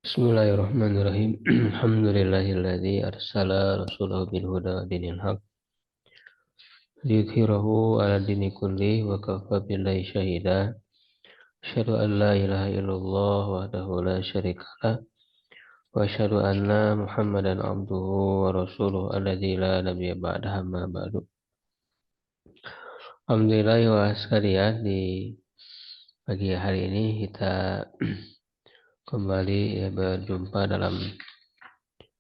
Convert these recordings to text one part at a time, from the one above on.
Bismillahirrahmanirrahim. Alhamdulillahilladzi arsala rasulahu bil huda dinil haq liyudhhirahu 'ala dini kulli wa kafa billahi syahida. Asyhadu an la ilaha illallah wahdahu la syarikalah wa asyhadu anna Muhammadan abduhu wa rasuluhu alladzi la nabiyya ba'dahu amma ba'du. Alhamdulillah wa sekalian, di pagi hari ini kita kembali berjumpa dalam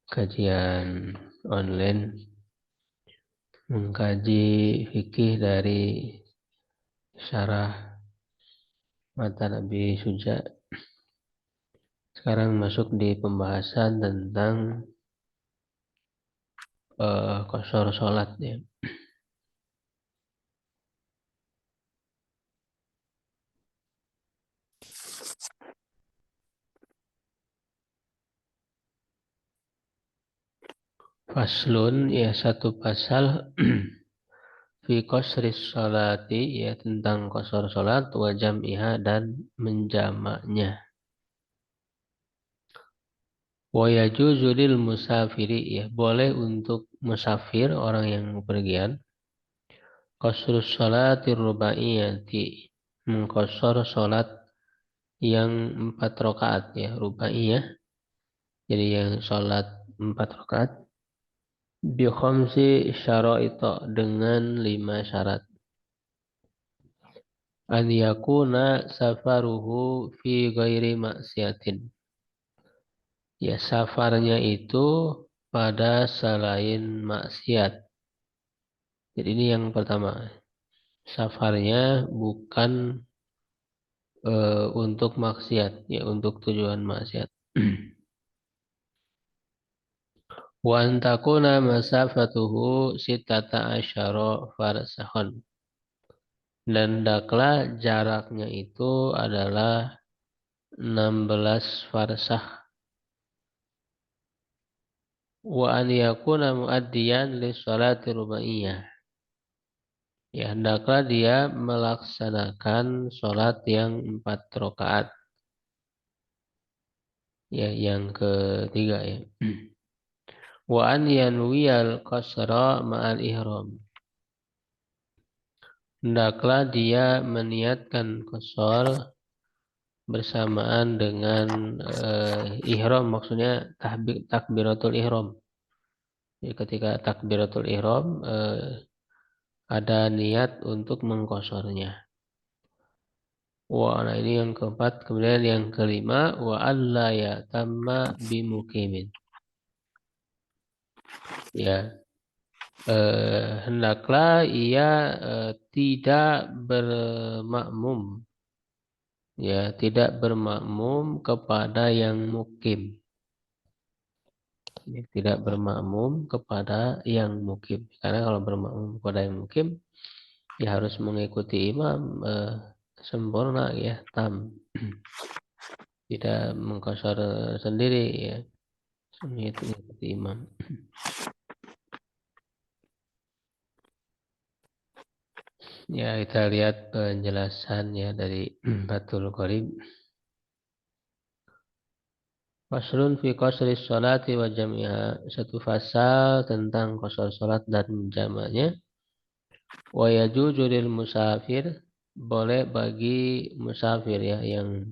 kajian online mengkaji fikih dari syarah matan Abi Suja. Sekarang masuk di pembahasan tentang qashar sholat ya. Faslun ya, satu pasal fi qasris sholati ya, tentang qashar sholat wa jam'iha dan menjamaknya. Wa yajuzu lil musafiri ya, boleh untuk musafir, orang yang bepergian, qasrus sholati rubaiyati, mengqashar sholat yang 4 rakaat ya, rubaiyah, jadi yang sholat 4 rakaat, bi khamsi syaraita, dengan 5 syarat. An yakuna safaruhu fi ghairi maksiatin, ya safarnya itu pada selain maksiat. Jadi ini yang pertama, safarnya bukan untuk maksiat ya, untuk tujuan maksiat. Wa antakuna masafatuhu sittata asyara farsakhon, dan daklah jaraknya itu adalah 16 farsakh. Wa an yakuna muaddiyan li sholati rubaiyah, ya hendaklah dia melaksanakan sholat yang 4 rakaat ya, yang ketiga ya. Wa an yanwiyal qasra ma'al ihram, hendaklah dia meniatkan qashar bersamaan dengan ihram, maksudnya takbiratul ihram. Jadi ketika takbiratul ihram ada niat untuk mengqasharnya. Nah ini yang keempat. Kemudian yang kelima, wa alla ya tamma bimukimin, ya hendaklah ia tidak bermakmum, ya tidak bermakmum kepada yang mukim, ya, tidak bermakmum kepada yang mukim, karena kalau bermakmum kepada yang mukim ya harus mengikuti imam sempurna ya, tam, tidak mengqashar sendiri ya, mengikuti imam. Ya, kita lihat penjelasannya dari Fathul Qorib. Faslun fi qasri sholati wa jami'a, satu pasal tentang qasar sholat dan jamaknya. Wa yajuzu lil musafir, boleh bagi musafir ya, yang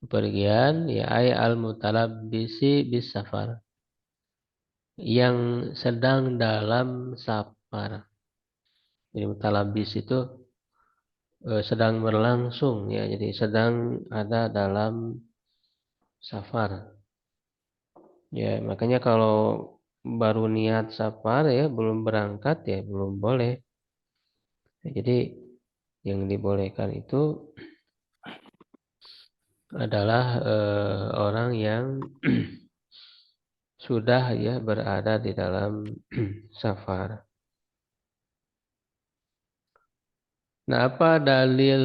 bepergian, ya ay al mutalabbisi bis safar, yang sedang dalam safar. Jadi mutalabis itu sedang berlangsung ya, jadi sedang ada dalam safar. Ya, makanya kalau baru niat safar ya, belum berangkat ya belum boleh. Jadi yang dibolehkan itu adalah orang yang sudah ya berada di dalam safar. Nah, apa dalil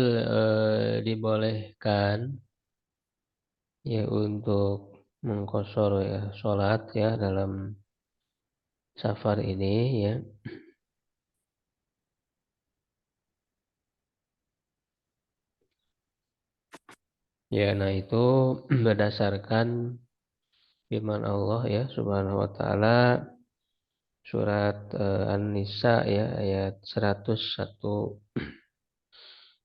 dibolehkan ya untuk mengqashar ya sholat ya dalam safar ini ya? Ya, nah itu berdasarkan firman Allah ya Subhanahu wa taala surat An-Nisa ya ayat 101.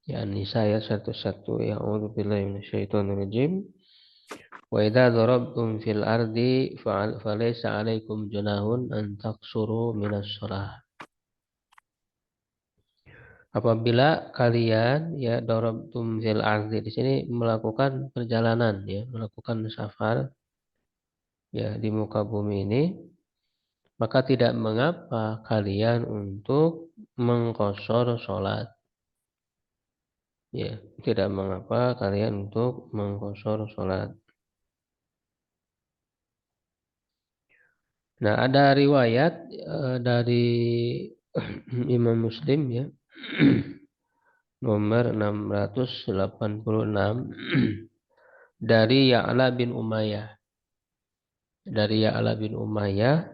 Ya An-Nisa ayat 101. A'udzubillahi minasyaitonirrajim. Wa idza darabtum fil ardi falaysa 'alaikum junahun an taqsuru minas shalah. Apabila kalian ya darabtum fil ardi di sini melakukan perjalanan ya, melakukan safar ya di muka bumi ini, maka tidak mengapa kalian untuk mengqashar salat. Ya, tidak mengapa kalian untuk mengqashar salat. Nah, ada riwayat dari Imam Muslim ya, nomor 686 dari Ya'la bin Umayyah. Dari Ya'la bin Umayyah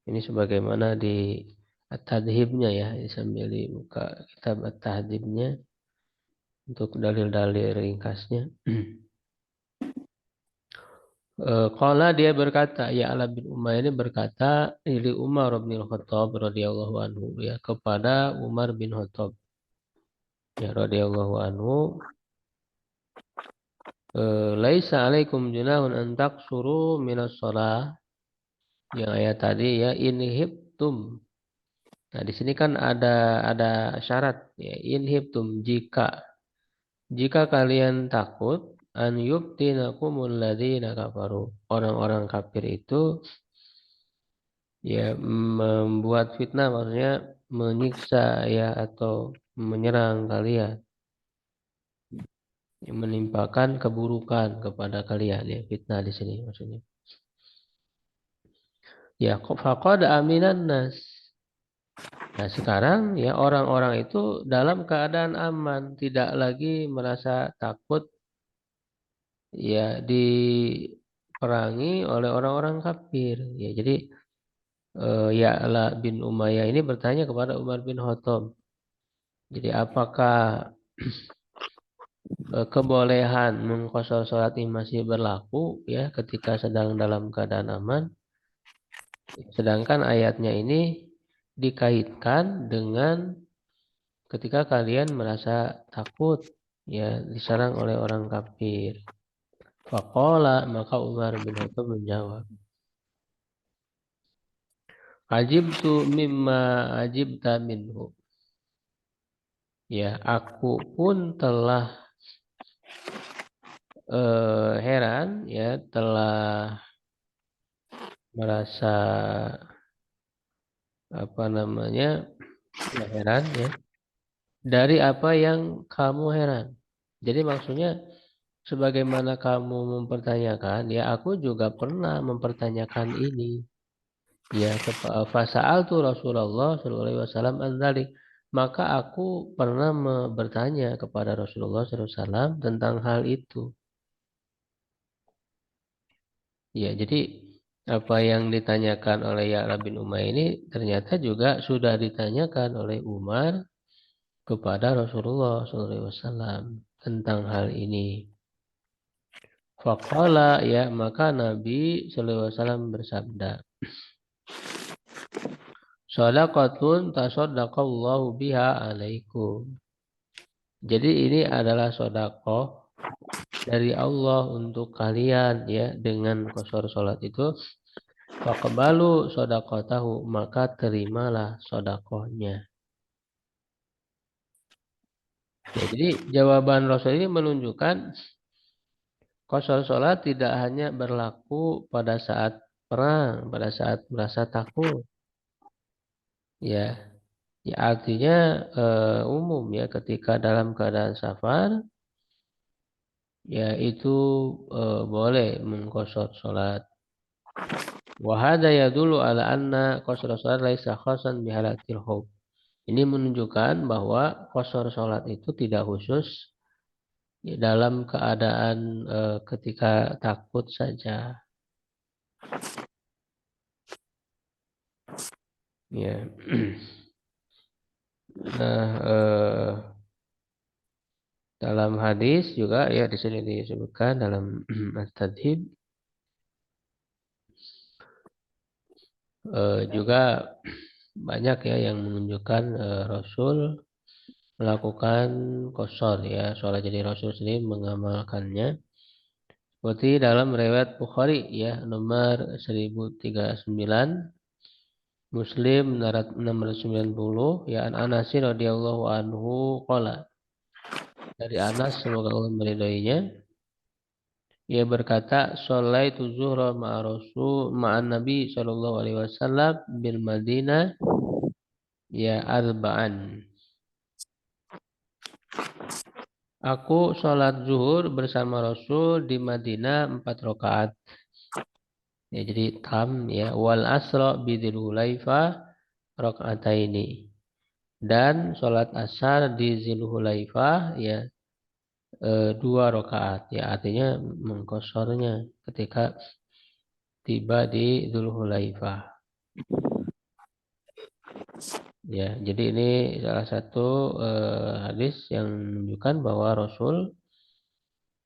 ini sebagaimana di At-Tadhibnya ya, sambil dibuka kitab At-Tadhibnya untuk dalil-dalil ringkasnya. Qala dia berkata, Ya'la bin Umayyah ini berkata, ili Umar bin Khattab radhiyallahu anhu ya, kepada Umar bin Khattab ya radhiyallahu anhu, laisa alaikum junahun an taqsuru minas shalah. Yang ayat tadi ya inhibtum. Nah, di sini kan ada syarat ya inhibtum jika kalian takut an yuftinakumul ladzina kafaru. Orang-orang kafir itu ya membuat fitnah, maksudnya menyiksa ya atau menyerang kalian, menimpakan keburukan kepada kalian ya, fitnah di sini maksudnya. Ya faqad aminan nas. Nah, sekarang ya orang-orang itu dalam keadaan aman, tidak lagi merasa takut ya diperangi oleh orang-orang kafir. Ya, jadi Ya'la bin Umayyah ini bertanya kepada Umar bin Khattab. Jadi apakah kebolehan mengqashar salat ini masih berlaku ya ketika sedang dalam keadaan aman? Sedangkan ayatnya ini dikaitkan dengan ketika kalian merasa takut ya diserang oleh orang kafir. Faqala, maka Umar bin Khattab menjawab, ajibtu mimma ajibta minhu. Ya, aku pun telah heran ya, telah merasa apa namanya ya, heran ya dari apa yang kamu heran. Jadi maksudnya sebagaimana kamu mempertanyakan, ya aku juga pernah mempertanyakan ini. Ya, fasa'altu Rasulullah sallallahu alaihi wasallam an dzalik. Maka aku pernah bertanya kepada Rasulullah sallallahu alaihi wasallam tentang hal itu. Ya, jadi apa yang ditanyakan oleh Ya'la bin Umayyah ini ternyata juga sudah ditanyakan oleh Umar kepada Rasulullah sallallahu alaihi wasallam tentang hal ini. Faqala, ya maka Nabi sallallahu alaihi wasallam bersabda, shadaqatun tasaddaqallahu biha alaikum. Jadi ini adalah sedekah dari Allah untuk kalian ya, dengan qashar salat itu. Faqbalu shadaqatahu, maka terimalah sedekahnya. Ya, jadi jawaban Rasul ini menunjukkan qashar salat tidak hanya berlaku pada saat perang, pada saat merasa takut. Ya, ya artinya umum ya, ketika dalam keadaan safar ya itu boleh mengqashar salat. Wa hadza yadullu ala anna qashar salat laisa khasan bi halatil khauf. Ini menunjukkan bahwa qashar salat itu tidak khusus ya, dalam keadaan ketika takut saja. Ya. Nah, dalam hadis juga ya di sini disebutkan dalam At-Tadhib Juga banyak ya yang menunjukkan Rasul melakukan qashar ya, sholat. Jadi Rasul sendiri mengamalkannya. Seperti dalam riwayat Bukhari ya, nomor 1039, Muslim 690 ya, an Anas radhiyallahu anhu qala. Dari Anas, semoga Allah meridhoinya, ia berkata, "Sholaitu zuhra ma'a Rasul ma'an Nabi sallallahu alaihi wasallam bil Madinah ya arba'an." Aku sholat zuhur bersama Rasul di Madinah 4 rakaat. Ya, jadi tam ya, wal asra bidil hulaifah rakaataini. Dan sholat asar di Zulhulaifah ya 2 rakaat. Ya, artinya mengkosornya ketika tiba di Zulhulaifah. Ya, jadi ini salah satu hadis yang menunjukkan bahwa Rasul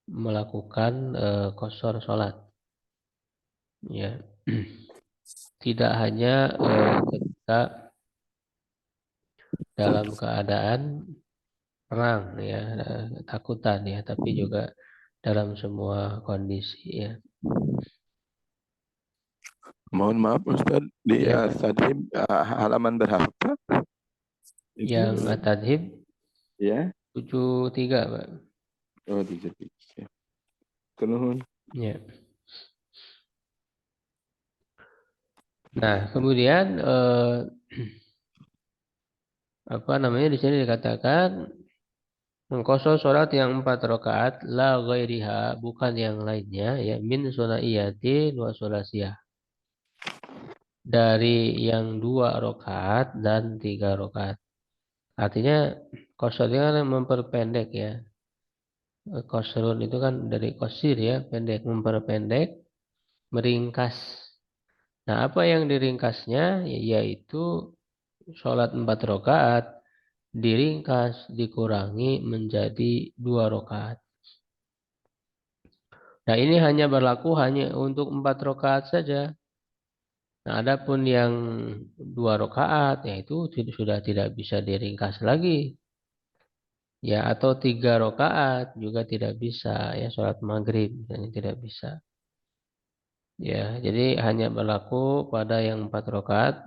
melakukan qashar sholat. Ya, tidak hanya ketika dalam keadaan perang ya, takutan ya, tapi juga dalam semua kondisi ya. Mohon maaf Ustaz, di Ya, Pak. Tadhib halaman berapa? Yang Itu At-Tadhib ya. 73, Pak. Oh, 33. Kenuhun. Ya. Nah, kemudian apa namanya, di sini dikatakan mengkosor sholat yang 4 rakaat la ghairiha, bukan yang lainnya ya, min sunaiyati wa sulasiyah, dari yang 2 rakaat dan 3 rakaat. Artinya kosornya kan memperpendek ya. Kosrun itu kan dari kosir ya, pendek, memperpendek, meringkas. Nah, apa yang diringkasnya? Yaitu sholat 4 rakaat diringkas, dikurangi menjadi 2 rakaat. Nah, ini hanya berlaku hanya untuk 4 rakaat saja. Nah, adapun yang 2 rakaat, yaitu sudah tidak bisa diringkas lagi. Ya, atau 3 rakaat juga tidak bisa. Ya, sholat maghrib ini tidak bisa. Ya, jadi hanya berlaku pada yang 4 rakaat,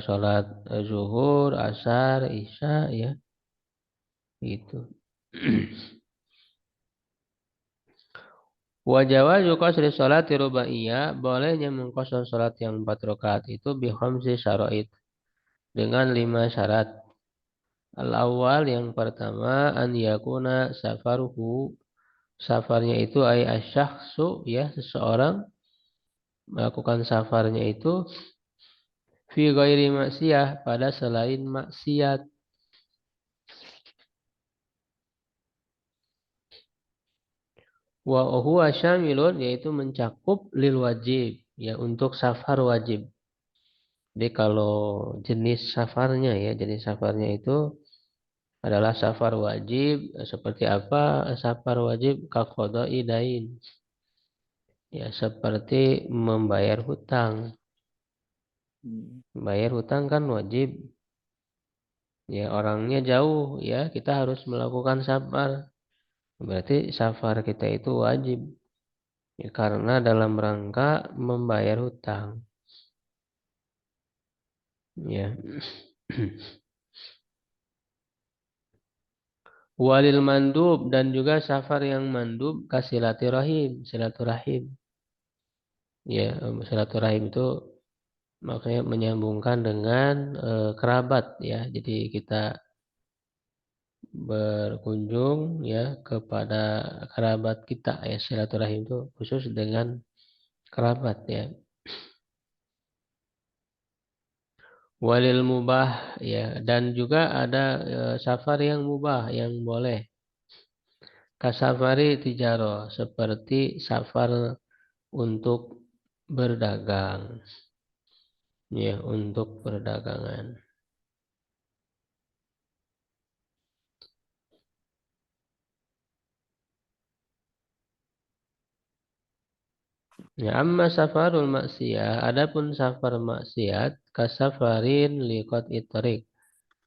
sholat zuhur, asar, isya, ya, itu. Wajawazu qasri sholati rubaiyah, bolehnya mengqasar sholat yang 4 rakaat itu bi khamsi syara'id, dengan 5 syarat. Al-awwal, yang pertama, an yakuna safaruhu, safarnya itu ay asyakhsu ya, seseorang melakukan safarnya itu fi ghairi maksiyah, pada selain maksiat. Wa huwa syamilun, yaitu mencakup lil wajib ya, untuk safar wajib. Jadi kalau jenis safarnya ya, jenis safarnya itu adalah safar wajib. Seperti apa safar wajib? Kaqada'i dain. Ya, seperti membayar hutang. Bayar hutang kan wajib. Ya, orangnya jauh ya, kita harus melakukan safar. Berarti safar kita itu wajib. Ya, karena dalam rangka membayar hutang. Ya. Walil mandub, dan juga safar yang mandub kasilaturahim, silaturahim. Ya, silaturahim itu makanya menyambungkan dengan kerabat ya. Jadi kita berkunjung ya kepada kerabat kita ya, silaturahim itu khusus dengan kerabat ya. Walil mubah ya, dan juga ada safar yang mubah, yang boleh. Kasafari tijaro, seperti safar untuk berdagang ya, untuk perdagangan. Ya, amma safarul maksiyah, adapun safar maksiat kasafarin liqat itrik.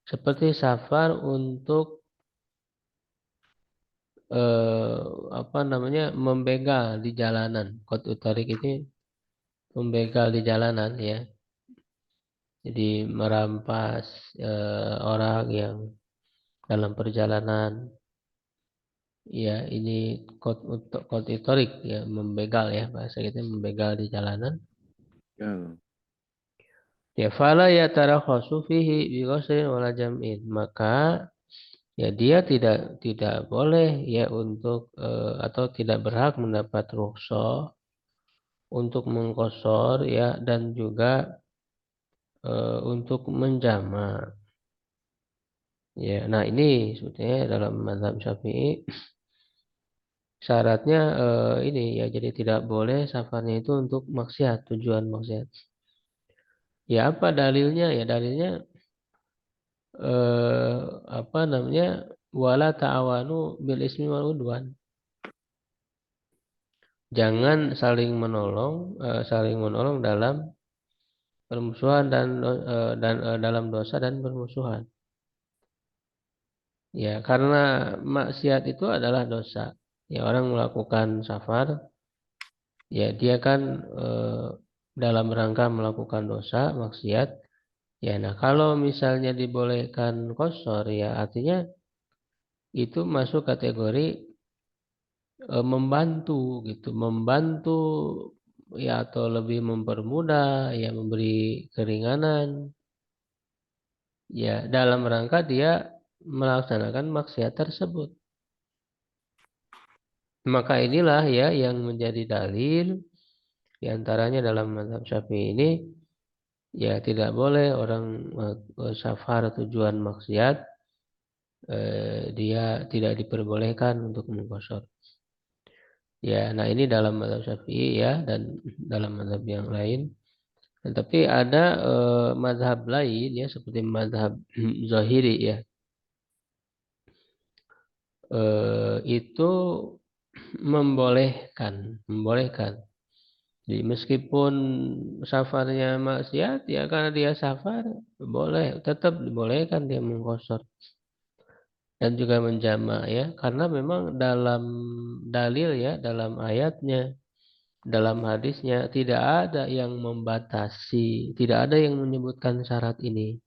Seperti safar untuk apa namanya, membegal di jalanan. Qat utarik itu membegal di jalanan ya. Jadi merampas orang yang dalam perjalanan. Ya, ini qat utarik ya, membegal ya, bahasa kita membegal di jalanan. Ya. Ya, fala ya tarakhasu fihi bi ghusrin wala jam'in. Maka ya dia tidak boleh ya untuk atau tidak berhak mendapat rukhsah untuk mengqashar ya, dan juga untuk menjamak. Ya, nah ini sebetulnya dalam mazhab Syafi'i syaratnya ini ya, jadi tidak boleh safarnya itu untuk maksiat, tujuan maksiat. Ya, apa dalilnya? Ya dalilnya eh, apa namanya, wala ta'awanu bil ismi wal udwan. Jangan saling menolong dalam permusuhan dan dalam dosa dan permusuhan. Ya, karena maksiat itu adalah dosa. Ya, orang melakukan safar, ya dia kan dalam rangka melakukan dosa, maksiat. Ya, nah kalau misalnya dibolehkan kosor, ya artinya itu masuk kategori membantu gitu, membantu ya, atau lebih mempermudah, ya memberi keringanan, ya dalam rangka dia melaksanakan maksiat tersebut. Maka inilah ya yang menjadi dalil diantaranya dalam mazhab Syafi'i ini, ya tidak boleh orang safar tujuan maksiat, dia tidak diperbolehkan untuk mengqashar. Ya, nah ini dalam mazhab Syafi'i ya, dan dalam mazhab yang lain. Tapi ada mazhab lain ya, seperti mazhab Zahiri ya, itu membolehkan. Jadi meskipun safarnya maksiat ya, karena dia safar boleh, tetap dibolehkan dia mengqashar dan juga menjamak ya, karena memang dalam dalil ya, dalam ayatnya, dalam hadisnya tidak ada yang membatasi, tidak ada yang menyebutkan syarat ini.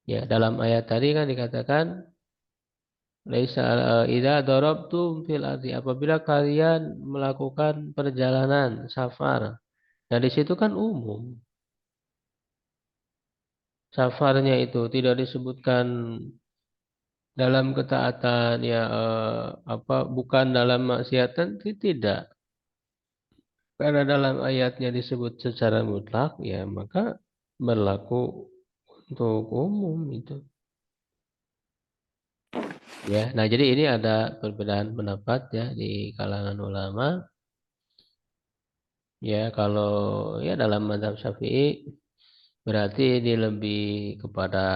Ya, dalam ayat tadi kan dikatakan laisa idza darabtum fil ardi, apabila kalian melakukan perjalanan safar. Nah, di situ kan umum. Safarnya itu tidak disebutkan dalam ketaatan ya, apa bukan dalam maksiatan, tidak. Karena dalam ayatnya disebut secara mutlak ya, maka berlaku untuk umum itu. Ya, nah jadi ini ada perbedaan pendapat ya di kalangan ulama. Ya, kalau ya dalam mazhab Syafi'i berarti ini lebih kepada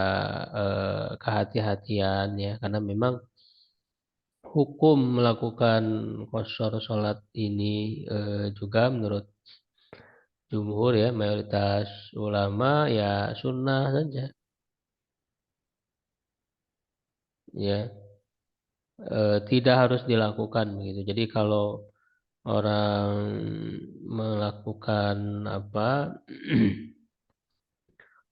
kehati-hatian ya, karena memang hukum melakukan qashar sholat ini juga menurut jumhur ya, mayoritas ulama ya sunnah saja ya, tidak harus dilakukan begitu. Jadi kalau orang melakukan apa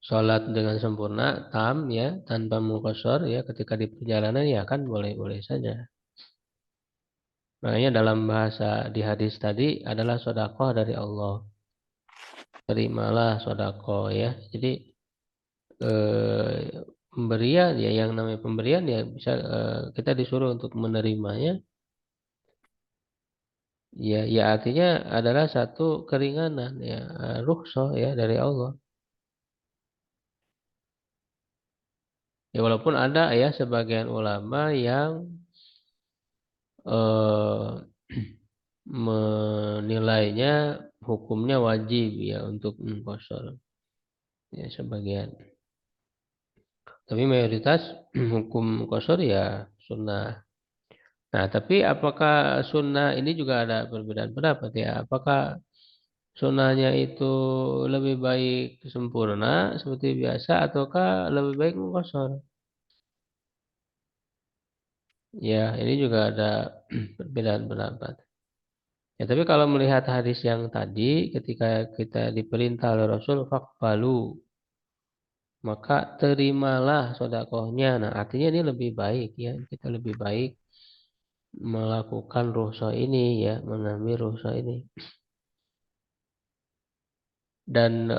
sholat dengan sempurna tam ya, tanpa muqassar ya, ketika di perjalanan ya kan boleh-boleh saja. Makanya dalam bahasa di hadis tadi adalah sedekah dari Allah. Terimalah sedekah ya. Jadi pemberian ya, yang namanya pemberian ya bisa kita disuruh untuk menerimanya. Ya, ya artinya adalah satu keringanan ya, rukhsah ya dari Allah. Ya, walaupun ada ya sebagian ulama yang eh, menilainya hukumnya wajib ya untuk mengqashar ya sebagian. Tapi mayoritas hukum qashar ya sunnah. Nah, tapi apakah sunnah ini juga ada perbedaan pendapat ya? Apakah sunnahnya itu lebih baik sempurna seperti biasa ataukah lebih baik mengkosor? Ya, ini juga ada perbedaan pendapat. Ya, tapi kalau melihat hadis yang tadi, ketika kita diperintah oleh Rasul, fakbalu, maka terimalah sodakohnya. Nah, artinya ini lebih baik ya, kita lebih baik melakukan rukhsah ini ya, mengambil rukhsah ini. Dan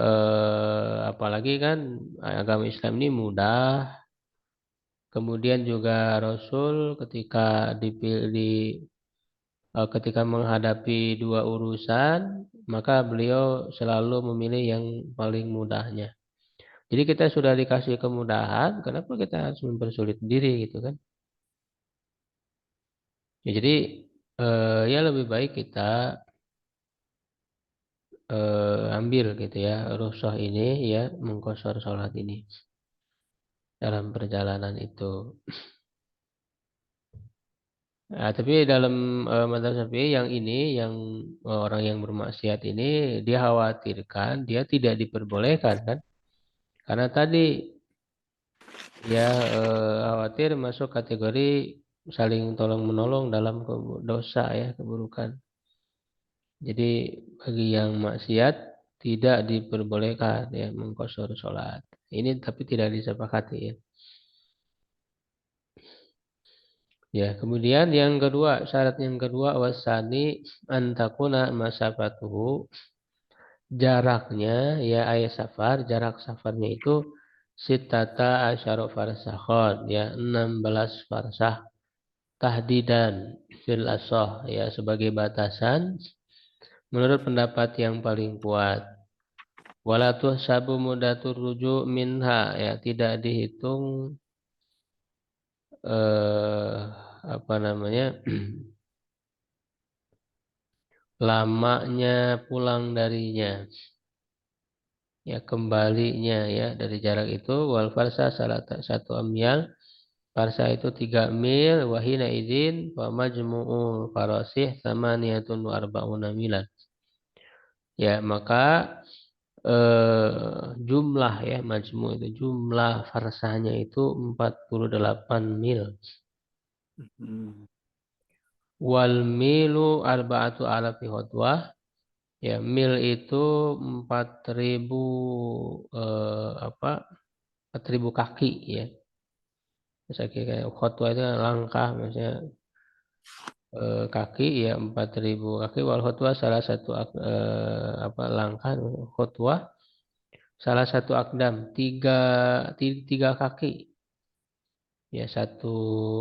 apalagi kan agama Islam ini mudah. Kemudian juga Rasul ketika ketika menghadapi dua urusan, maka beliau selalu memilih yang paling mudahnya. Jadi kita sudah dikasih kemudahan, kenapa kita harus mempersulit diri gitu kan? Ya, jadi ya lebih baik kita ambil gitu ya rukhsah ini ya mengqashar sholat ini dalam perjalanan itu. Nah, tapi dalam mazhab Syafi'i yang ini yang orang yang bermaksiat ini dia khawatirkan dia tidak diperbolehkan kan? Karena tadi dia khawatir masuk kategori saling tolong menolong dalam dosa ya keburukan. Jadi bagi yang maksiat tidak diperbolehkan ya mengqashar sholat. Ini tapi tidak disepakati ya. Ya, kemudian yang kedua, syarat yang kedua wasani antakuna masafatuhu jaraknya ya ayat safar, jarak safarnya itu sitata asyara farsakhon ya 16 farsah tahdidan fil asoh ya sebagai batasan menurut pendapat yang paling kuat. Walatuh sabu mudatur rujuk minha ya tidak dihitung eh, apa namanya lamanya pulang darinya ya kembalinya ya dari jarak itu wal farsa salah satu amyal farsa itu 3 mil wahina izin wa majmu'u farasih samaniyatun wa arba'una milan ya maka jumlah ya majmu itu jumlah farsahnya itu 48 mil wal milu arba'atu alafi khutwah. Ya, mil itu 4.000 apa? 4.000 kaki ya. Saya kira khotwah itu kan langkah maksudnya kaki ya 4.000 kaki wal khotwah salah satu apa langkah khotwah salah satu akdam tiga kaki ya satu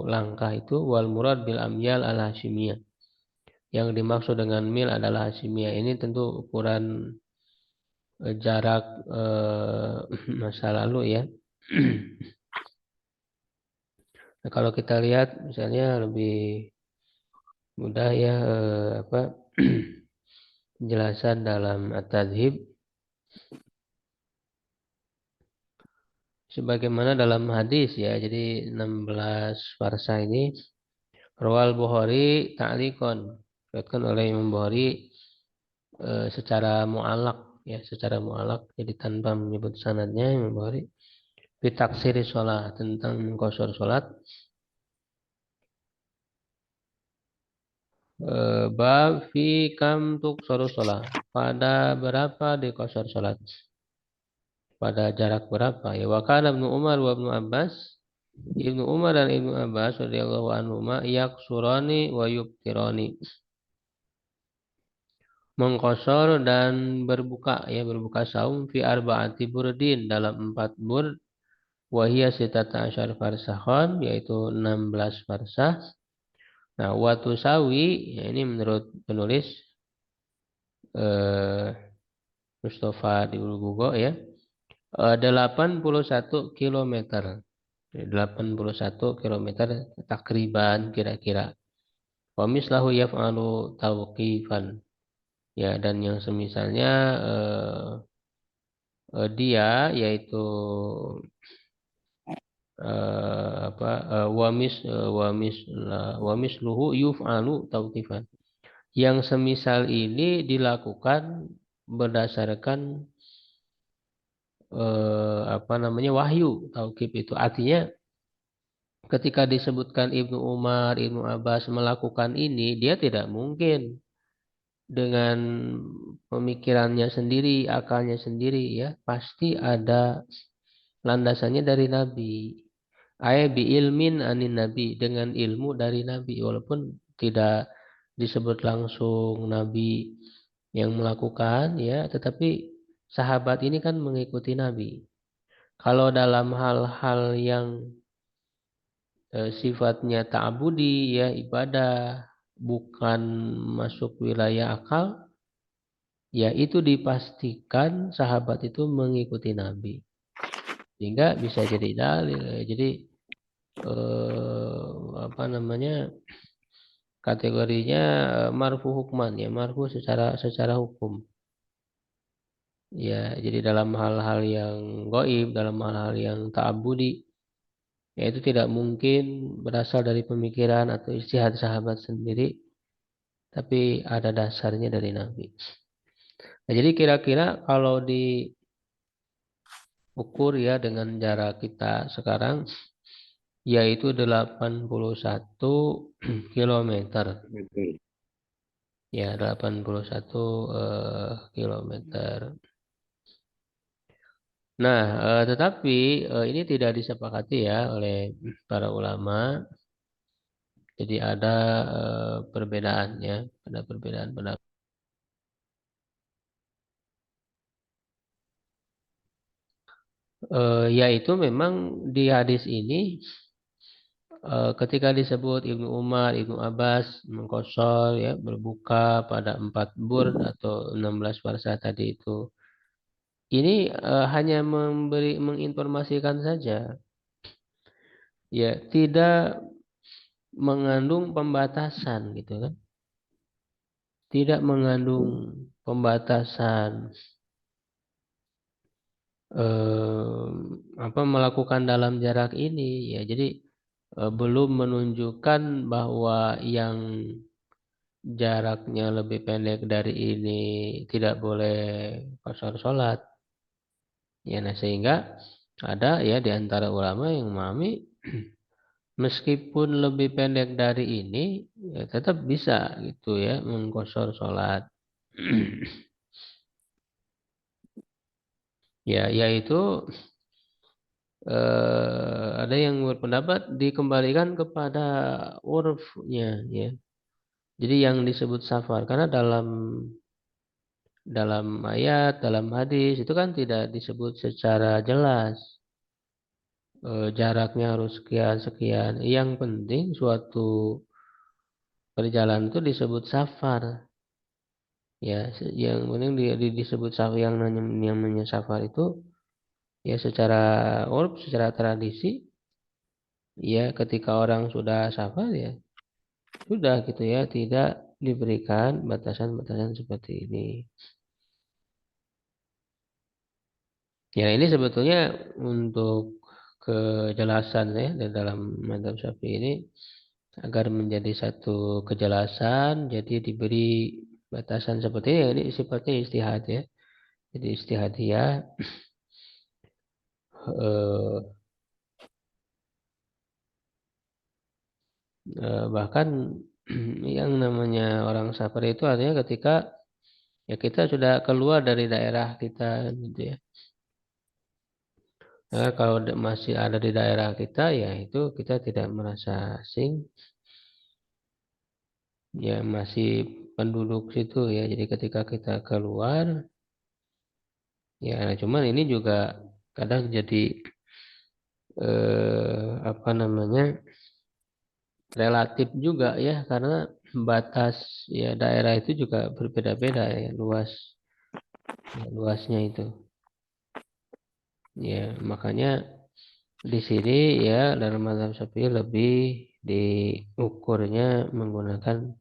langkah itu wal murad bil amyal al hashimiyah. Yang dimaksud dengan mil adalah hashimiyah ini tentu ukuran jarak masa lalu ya. Nah, kalau kita lihat misalnya lebih mudah ya apa penjelasan dalam At-Tadhib sebagaimana dalam hadis ya. Jadi 16 farsa ini Rawal Bukhari ta'liqan diriwayatkan oleh Imam Bukhari secara mu'allaq ya, secara mu'allaq jadi tanpa menyebut sanadnya Imam Bukhari fi taksiri sholat tentang mengqashar sholat bab fi kam tuqsharu sholat pada berapa diqashar sholat pada jarak berapa ya wa kana Ibnu Umar wa Ibnu Abbas Ibnu Umar dan Ibnu Abbas radhiyallahu anhuma yaqsurani wa yubtirani mengqashar dan berbuka ya berbuka saum fi arba'ati burdin dalam 4 burd wa hiya sitata asyar farsakhon yaitu 16 farsah. Nah, watu sawi ya ini menurut penulis eh, Mustafa di Ulugugo ya 81 kilometer. 81 kilometer takriban kira-kira. Wa mislahu yaf'alu tauqifan. Ya, dan yang semisalnya dia yaitu wamis luhu yuf'alu tauqifan. Yang semisal ini dilakukan berdasarkan wahyu. Tauqif itu artinya ketika disebutkan Ibnu Umar, Ibnu Abbas melakukan ini, dia tidak mungkin dengan pemikirannya sendiri, akalnya sendiri, ya pasti ada landasannya dari Nabi. Bi ilmin anin Nabi, dengan ilmu dari Nabi, walaupun tidak disebut langsung Nabi yang melakukan, ya, tetapi sahabat ini kan mengikuti Nabi. Kalau dalam hal-hal yang sifatnya ta'budi, ya ibadah, bukan masuk wilayah akal, ya itu dipastikan sahabat itu mengikuti Nabi, sehingga bisa jadi dalil. Jadi kategorinya marfu hukman, ya marfu secara hukum. Ya, jadi dalam hal-hal yang gaib, dalam hal-hal yang ta'budi, ya itu tidak mungkin berasal dari pemikiran atau ijtihad sahabat sendiri, tapi ada dasarnya dari Nabi. Nah, jadi kira-kira kalau diukur ya dengan jarak kita sekarang, yaitu 81 kilometer. Ya, 81 kilometer. Nah, tetapi ini tidak disepakati ya oleh para ulama. Jadi ada perbedaan ya, ada perbedaan pendapat. Yaitu memang di hadis ini ketika disebut Ibnu Umar, Ibnu Abbas mengkosor ya berbuka pada 4 burd atau 16 farsa tadi itu. Ini hanya menginformasikan saja. Ya, tidak mengandung pembatasan gitu kan. Tidak mengandung pembatasan melakukan dalam jarak ini ya. Jadi belum menunjukkan bahwa yang jaraknya lebih pendek dari ini tidak boleh qasar sholat. Ya, nah sehingga ada ya di antara ulama yang memahami meskipun lebih pendek dari ini ya tetap bisa gitu ya mengqasar sholat. Ya, yaitu ada yang berpendapat dikembalikan kepada urfnya ya. Jadi yang disebut safar karena dalam ayat, dalam hadis itu kan tidak disebut secara jelas jaraknya harus sekian sekian. Yang penting suatu perjalanan itu disebut safar. Ya, yang penting disebut safar yang namanya safar itu ya secara urf, secara tradisi ya ketika orang sudah safar ya sudah gitu ya, tidak diberikan batasan-batasan seperti ini. Ya, ini sebetulnya untuk kejelasan ya di dalam mazhab Syafi'i ini agar menjadi satu kejelasan, jadi diberi batasan seperti ini. Ini sifatnya istihad ya. Jadi istihadiyah bahkan yang namanya orang safar itu artinya ketika ya kita sudah keluar dari daerah kita gitu ya. Nah, kalau masih ada di daerah kita ya itu kita tidak merasa asing, ya masih penduduk situ ya. Jadi ketika kita keluar ya cuman ini juga kadang jadi relatif juga ya karena batas ya daerah itu juga berbeda-beda ya luasnya itu. Ya, makanya di sini ya dalam mazhab Syafi'i lebih diukurnya menggunakan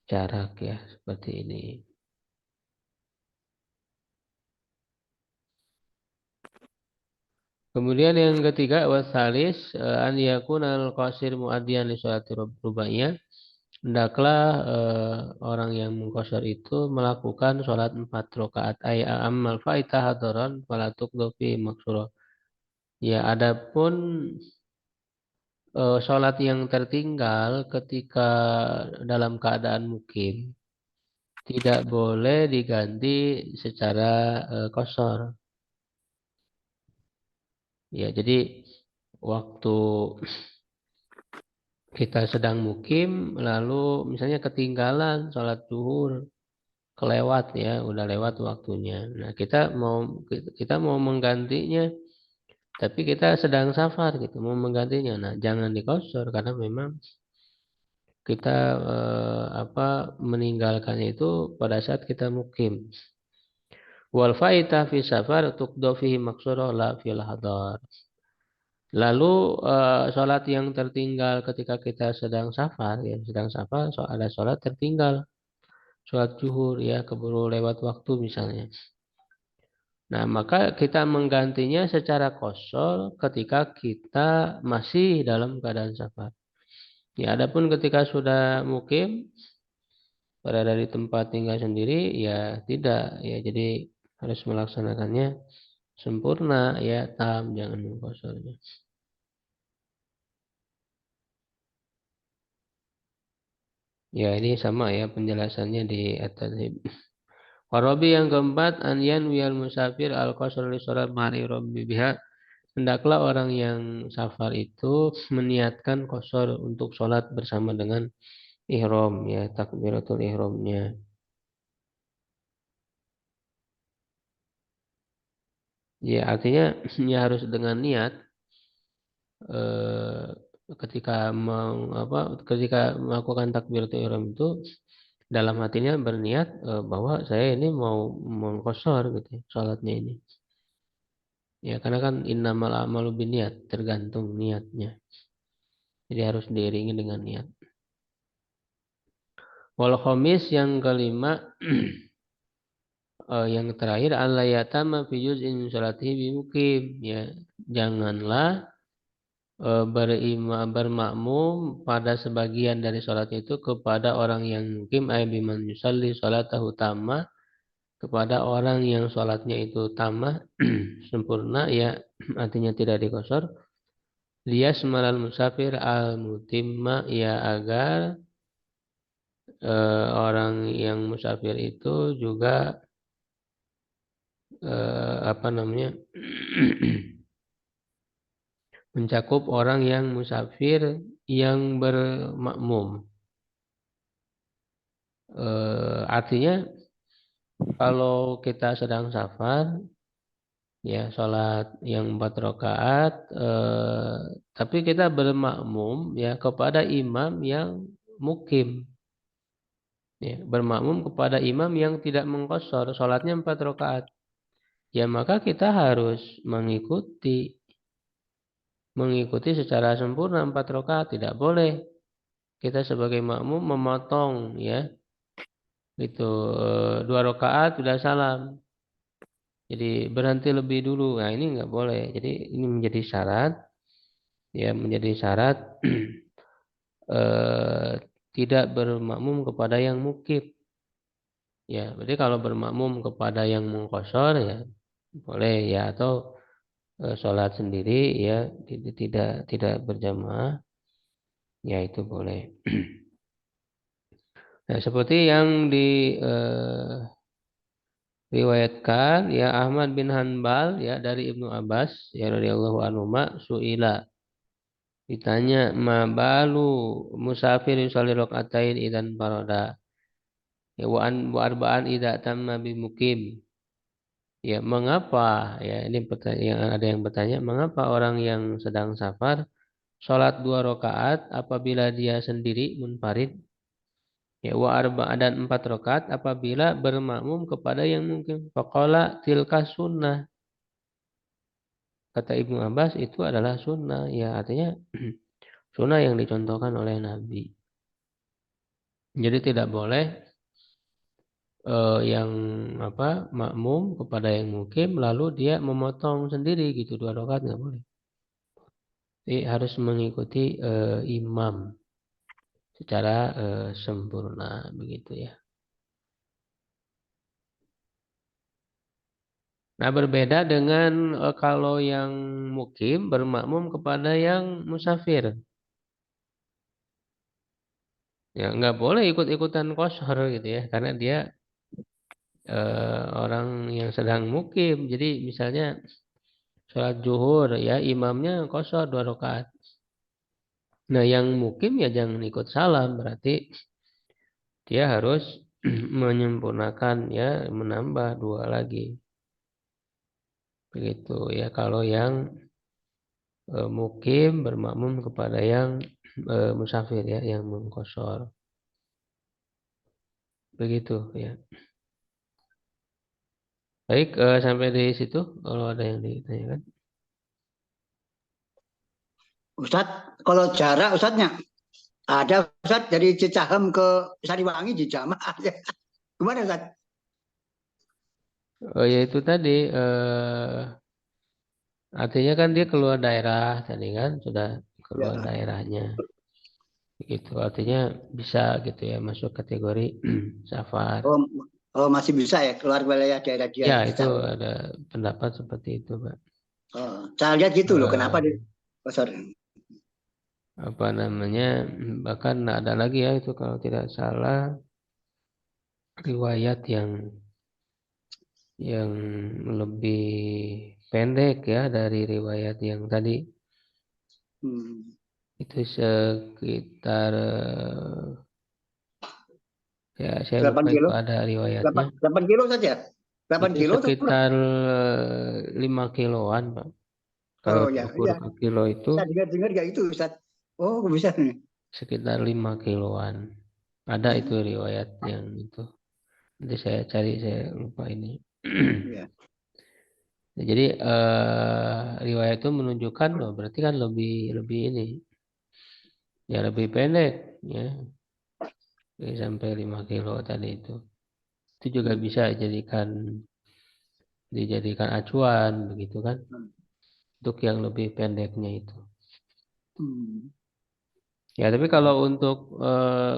jarak ya seperti ini. Kemudian yang ketiga wasalis an yakuna al-qasir muaddiyan li sholati rubaiyah. Hendaklah orang yang mengqashar itu melakukan sholat 4 rakaat ay amal faitah hadaran fala tuqdu fi maksura. Ya, adapun sholat yang tertinggal ketika dalam keadaan mukim tidak boleh diganti secara qashar. Ya, jadi waktu kita sedang mukim lalu misalnya ketinggalan sholat zuhur, kelewat ya, udah lewat waktunya. Nah, kita mau menggantinya, tapi kita sedang safar gitu, mau menggantinya. Nah, jangan dikosor karena memang kita meninggalkannya itu pada saat kita mukim. Wal faitah fi safar tuqda fihi maqsura la fil hadar. Lalu sholat yang tertinggal ketika kita sedang safar, ya sedang safar, ada sholat tertinggal, sholat zuhur ya keburu lewat waktu misalnya. Nah, maka kita menggantinya secara qashar ketika kita masih dalam keadaan safar. Ya, adapun ketika sudah mukim, berada di tempat tinggal sendiri, ya tidak. Ya, jadi harus melaksanakannya sempurna, ya tam, jangan mengqasharnya. Ya, ini sama ya penjelasannya di atas. Warabi yang keempat, an yanwiyal musafir al-qasr li sholat ma'ri rabbi biha. Hendaklah orang yang safar itu meniatkan qashar untuk sholat bersama dengan ihram ya, takbiratul ihramnya. Ya, artinya ya harus dengan niat eh, ketika ketika melakukan takbiratul ihram itu dalam hatinya berniat bahwa saya ini mau mengqashar gitu ya, sholatnya ini. Ya, karena kan innamal a'malu binniyat, tergantung niatnya. Jadi harus diiringi dengan niat. Wal khamis yang kelima yang terakhir Allah yatama fi juz'in min sholatihi bimukim ya. Janganlah bermakmum pada sebagian dari sholat itu kepada orang yang mukim ay biman yusalli sholatahu tamma, kepada orang yang sholatnya itu tamah sempurna ya, artinya tidak dikosor. Lias malal musafir al mutimma ya, agar orang yang musafir itu juga apa namanya mencakup orang yang musafir yang bermakmum. Artinya kalau kita sedang safar ya sholat yang 4 rakaat tapi kita bermakmum ya kepada imam yang mukim ya, bermakmum kepada imam yang tidak mengqashar sholatnya 4 rakaat ya, maka kita harus mengikuti secara sempurna 4 rakaat. Tidak boleh kita sebagai makmum memotong ya, itu 2 rakaat sudah salam, jadi berhenti lebih dulu. Nah, ini nggak boleh. Jadi ini menjadi syarat ya, menjadi syarat eh, tidak bermakmum kepada yang mukib ya. Berarti kalau bermakmum kepada yang mengqashar ya boleh ya, atau sholat sendiri ya, tidak berjamaah ya, itu boleh. Nah, seperti yang riwayatkan ya Ahmad bin Hanbal ya dari Ibnu Abbas ya radhiyallahu anhu suila, ditanya ma balu musafir yusalli rakaatain idan farada ya wa arba'an idza tamma bi mukim. Ya, mengapa ya, ini pertanyaan, ada yang bertanya mengapa orang yang sedang safar sholat 2 rakaat apabila dia sendiri munfarid. Ya, wa arba' dan 4 rakaat apabila bermakmum kepada yang mungkin. Faqala tilka sunnah. Kata Ibnu Abbas itu adalah sunnah. Ya, artinya sunnah yang dicontohkan oleh Nabi. Jadi tidak boleh yang makmum kepada yang mukim, lalu dia memotong sendiri gitu 2 rakaat nggak boleh. Jadi harus mengikuti imam secara sempurna begitu ya. Nah, berbeda dengan kalau yang mukim bermakmum kepada yang musafir. Ya, nggak boleh ikut-ikutan qashar gitu ya, karena dia orang yang sedang mukim. Jadi misalnya sholat zuhur ya, imamnya qashar 2 rakaat. Nah, yang mukim ya jangan ikut salam, berarti dia harus menyempurnakan ya, menambah 2 lagi. Begitu ya, kalau yang mukim bermakmum kepada yang musafir ya, yang mengqashar. Begitu ya. Baik, sampai di situ kalau ada yang ditanyakan. Ustadz, kalau jarak Ustadznya ada Ustadz dari Cicahem ke Sariwangi di Jamak aja. Gimana Ustadz? Ya itu tadi artinya kan dia keluar daerah tadi kan, sudah keluar Ya. daerahnya. Gitu artinya bisa gitu ya masuk kategori safar. Oh, masih bisa ya keluar wilayah daerah dia Ya itu Cicahem. ada pendapat seperti itu, Pak. Oh, saya lihat gitu loh. Kenapa di Apa namanya, bahkan ada lagi ya itu kalau tidak salah riwayat yang lebih pendek ya dari riwayat yang tadi. Itu sekitar ya saya 8 lupa itu kilo? ada riwayatnya. 8 kilo saja? 8 Itu kilo tuh? sekitar 5 kiloan, Pak. Kalau Oh ya, diukur ya. ke kilo itu Saya dengar ya itu Ustaz. Oh, bisa nih. sekitar 5 kiloan. Ada itu riwayat yang itu. Nanti saya cari, saya lupa ini. Ya. Jadi riwayat itu menunjukkan loh, berarti kan lebih ini ya, lebih pendek ya. Jadi sampai 5 kilo tadi itu juga bisa dijadikan acuan begitu kan, untuk yang lebih pendeknya itu. Ya tapi kalau untuk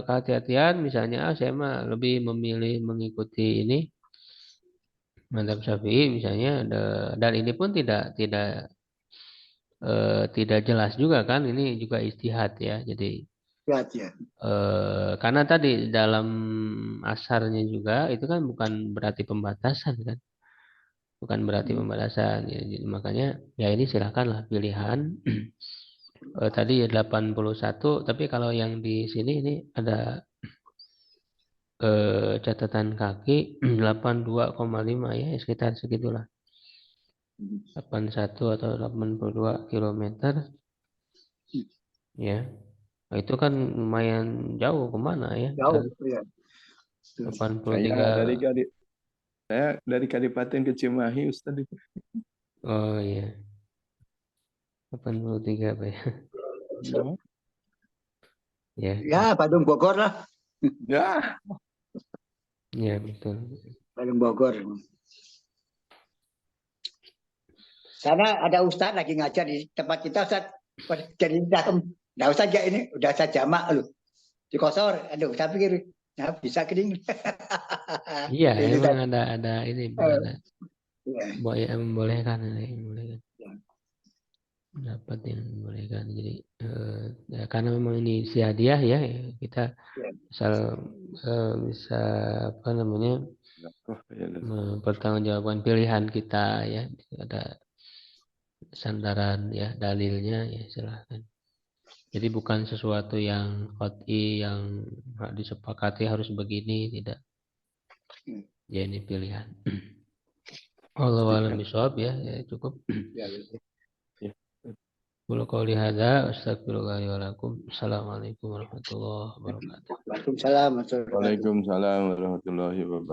kehati-hatian misalnya saya mah lebih memilih mengikuti ini mazhab Syafi'i misalnya, dan ini pun tidak jelas juga kan, ini juga ijtihad ya. Jadi Ya. karena tadi dalam asarnya juga itu kan bukan berarti pembatasan kan, bukan berarti pembatasan ya, jadi makanya ya ini silakanlah pilihan. Tadi ya 81, tapi kalau yang di sini ini ada catatan kaki 82,5 ya, sekitar segitulah. 81 atau 82 kilometer ya. Nah, itu kan lumayan jauh kemana ya? Jauh ya. 83. Saya dari Kadipaten ke Cimahi, Ustaz. Oh iya. 83 Pak ya. Ya. Ya, Bandung Bogor lah. Ya. Ya betul. Bandung Bogor. Karena ada Ustadz lagi ngajar di tempat kita, Ustadz. Jadi nggak usah aja ini, udah saya jamak loh. Di kosor, aduh, saya pikir nah, bisa kering. Iya, Itu emang ada ini, ada membolehkan, dapat yang membolehkan. Jadi ya, karena memang ini si hadiah ya, kita bisa apa namanya, mempertanggungjawabkan pilihan kita ya. Ada sandaran ya, dalilnya ya silahkan. Jadi bukan sesuatu yang qat'i yang disepakati harus begini, tidak. Ya ini pilihan. Wallahu a'lam bishawab ya, cukup. Qul qouli hadza astaghfirullah li wa lakum. Assalamualaikum warahmatullahi wabarakatuh. Waalaikumsalam. Waalaikumsalam warahmatullahi wabarakatuh.